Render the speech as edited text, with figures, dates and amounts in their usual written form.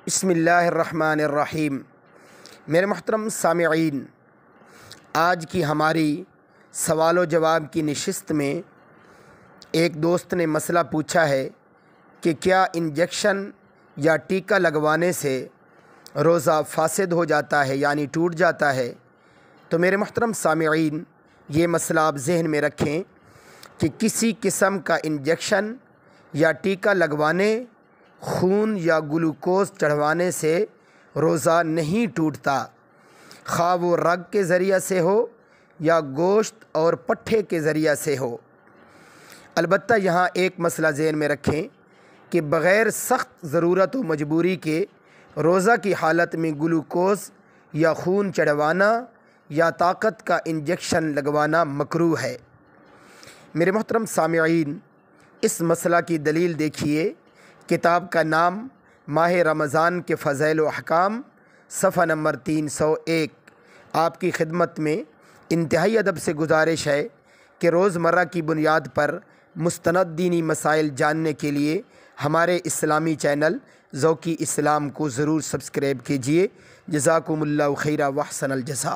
بسم اللہ الرحمن الرحیم۔ میرے محترم سامعین، آج کی ہماری سوال و جواب کی نشست میں ایک دوست نے مسئلہ پوچھا ہے کہ کیا انجیکشن یا ٹیکہ لگوانے سے روزہ فاسد ہو جاتا ہے یعنی ٹوٹ جاتا ہے؟ تو میرے محترم سامعین، یہ مسئلہ آپ ذہن میں رکھیں کہ کسی قسم کا انجیکشن یا ٹیکہ لگوانے، خون یا گلوکوز چڑھوانے سے روزہ نہیں ٹوٹتا، خواہ وہ رگ کے ذریعہ سے ہو یا گوشت اور پٹھے کے ذریعہ سے ہو۔ البتہ یہاں ایک مسئلہ ذہن میں رکھیں کہ بغیر سخت ضرورت و مجبوری کے روزہ کی حالت میں گلوکوز یا خون چڑھوانا یا طاقت کا انجیکشن لگوانا مکروہ ہے۔ میرے محترم سامعین، اس مسئلہ کی دلیل دیکھیے۔ کتاب کا نام ماہ رمضان کے فضائل و احکام، صفحہ نمبر 301۔ آپ کی خدمت میں انتہائی ادب سے گزارش ہے کہ روزمرہ کی بنیاد پر مستند دینی مسائل جاننے کے لیے ہمارے اسلامی چینل ذوقی اسلام کو ضرور سبسکرائب کیجیے۔ جزاکم اللہ خیرا و احسن الجزا۔